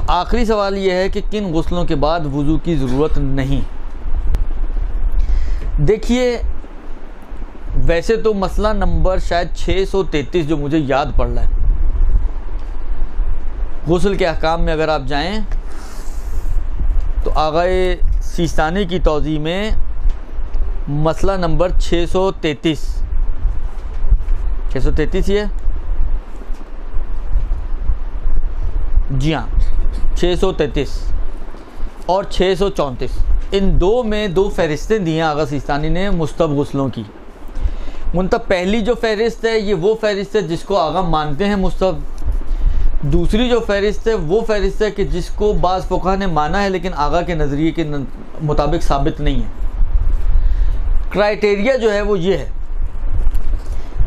آخری سوال یہ ہے کہ کن غسلوں کے بعد وضو کی ضرورت نہیں؟ دیکھیے ویسے تو مسئلہ نمبر شاید 633 جو مجھے یاد پڑ رہا ہے، غسل کے احکام میں اگر آپ جائیں تو آغائے سیستانی کی توضیح میں مسئلہ نمبر 633 یہ جی ہاں 633 اور 634 ان دو میں دو فہرستیں دی ہیں آغا سیستانی نے مستحب غسلوں کی۔ منتہا پہلی جو فہرست ہے یہ وہ فہرست ہے جس کو آغا مانتے ہیں مستحب، دوسری جو فہرست ہے وہ فہرست ہے کہ جس کو بعض فقہا نے مانا ہے لیکن آغا کے نظریے کے مطابق ثابت نہیں ہے۔ کرائیٹیریا جو ہے وہ یہ ہے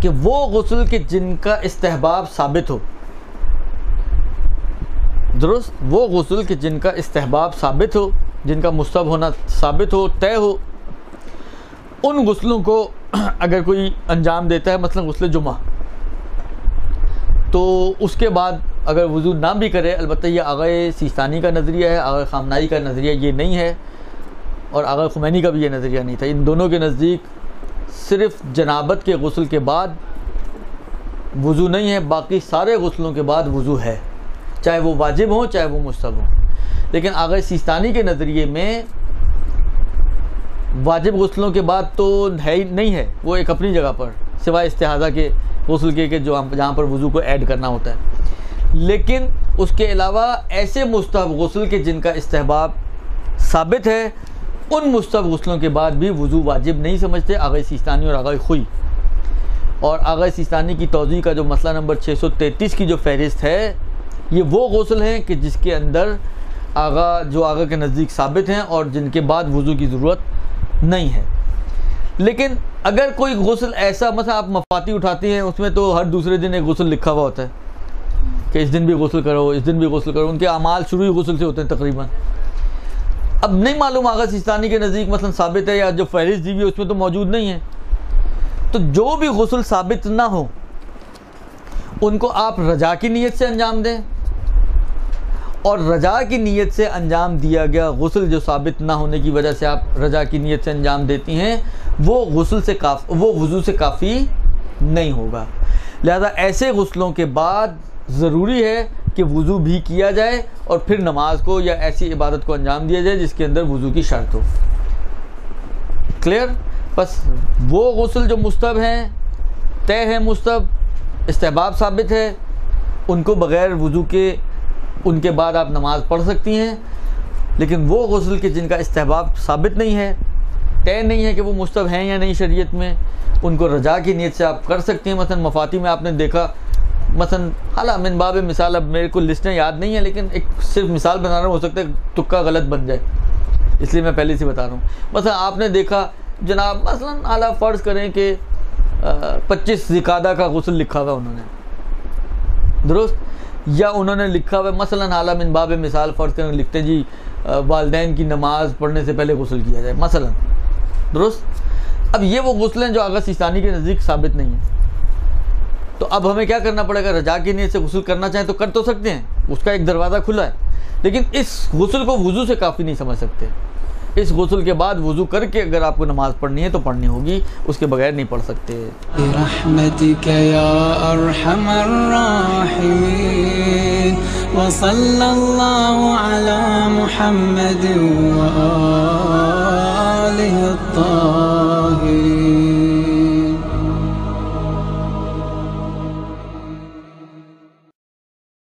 کہ وہ غسل کے جن کا استحباب ثابت ہو، درست، وہ غسل کے جن کا استحباب ثابت ہو، جن کا مستحب ہونا ثابت ہو، طے ہو، ان غسلوں کو اگر کوئی انجام دیتا ہے، مثلا غسل جمعہ، تو اس کے بعد اگر وضو نہ بھی کرے، البتہ یہ آغائے سیستانی کا نظریہ ہے، آغائے خامنائی کا نظریہ یہ نہیں ہے، اور آغا خمینی کا بھی یہ نظریہ نہیں تھا۔ ان دونوں کے نزدیک صرف جنابت کے غسل کے بعد وضو نہیں ہے، باقی سارے غسلوں کے بعد وضو ہے، چاہے وہ واجب ہوں چاہے وہ مستحب ہوں۔ لیکن آغا سیستانی کے نظریے میں واجب غسلوں کے بعد تو ہے ہی نہیں ہے، وہ ایک اپنی جگہ پر سوائے استحاضہ کے غسل کے کہ جہاں پر وضو کو ایڈ کرنا ہوتا ہے، لیکن اس کے علاوہ ایسے مستحب غسل کے جن کا استحباب ثابت ہے، ان مستحب غسلوں کے بعد بھی وضو واجب نہیں سمجھتے آغا سیستانی اور آغا خوئی۔ اور آغا سیستانی کی توضیح کا جو مسئلہ نمبر 633 کی جو فہرست ہے، یہ وہ غسل ہیں کہ جس کے اندر آغا کے نزدیک ثابت ہیں اور جن کے بعد وضو کی ضرورت نہیں ہے۔ لیکن اگر کوئی غسل ایسا، مثلا آپ مفاتی اٹھاتی ہیں، اس میں تو ہر دوسرے دن ایک غسل لکھا ہوا ہوتا ہے کہ اس دن بھی غسل کرو، اس دن بھی غسل کرو، ان کے اعمال شروع ہی غسل سے ہوتے ہیں تقریباً۔ اب نہیں معلوم آغا سیستانی کے نزدیک مثلا ثابت ہے یا جو فہرست دی ہوئی ہے اس میں تو موجود نہیں ہے، تو جو بھی غسل ثابت نہ ہو ان کو آپ رجا کی نیت سے انجام دیں، اور رجا کی نیت سے انجام دیا گیا غسل جو ثابت نہ ہونے کی وجہ سے آپ رجا کی نیت سے انجام دیتی ہیں، وہ وضو سے کافی نہیں ہوگا۔ لہذا ایسے غسلوں کے بعد ضروری ہے کہ وضو بھی کیا جائے اور پھر نماز کو یا ایسی عبادت کو انجام دیا جائے جس کے اندر وضو کی شرط ہو۔ کلیئر؟ بس وہ غسل جو مستحب ہیں، طے ہے مستحب، استحباب ثابت ہے، ان کو بغیر وضو کے ان کے بعد آپ نماز پڑھ سکتی ہیں، لیکن وہ غسل کے جن کا استحباب ثابت نہیں ہے، طے نہیں ہے کہ وہ مستحب ہیں یا نہیں شریعت میں، ان کو رجا کی نیت سے آپ کر سکتی ہیں۔ مثلا مفاتی میں آپ نے دیکھا، مثلا حالا من باب مثال، اب میرے کو لسٹیں یاد نہیں ہیں لیکن ایک صرف مثال بنا رہا ہوں، ہو سکتا ہے تکا غلط بن جائے، اس لیے میں پہلے سے بتا رہا ہوں۔ مثلا آپ نے دیکھا جناب، مثلا اعلیٰ فرض کریں کہ 25 ذی-القعدہ کا غسل لکھا ہوا انہوں نے، درست، یا انہوں نے لکھا ہوا مثلا اعلیٰ من باب مثال فرض کریں لکھتے جی والدین کی نماز پڑھنے سے پہلے غسل کیا جائے مثلا، درست۔ اب یہ وہ غسل ہیں جو آغا سیستانی کے نزدیک ثابت نہیں ہیں، تو اب ہمیں کیا کرنا پڑے گا؟ رجا کی نیت سے غسل کرنا چاہیں تو کر تو سکتے ہیں، اس کا ایک دروازہ کھلا ہے، لیکن اس غسل کو وضو سے کافی نہیں سمجھ سکتے۔ اس غسل کے بعد وضو کر کے اگر آپ کو نماز پڑھنی ہے تو پڑھنی ہوگی، اس کے بغیر نہیں پڑھ سکتے۔ برحمتک یا ارحم الراحمین، وصلی اللہ علی محمد وآلہ الطاہرین۔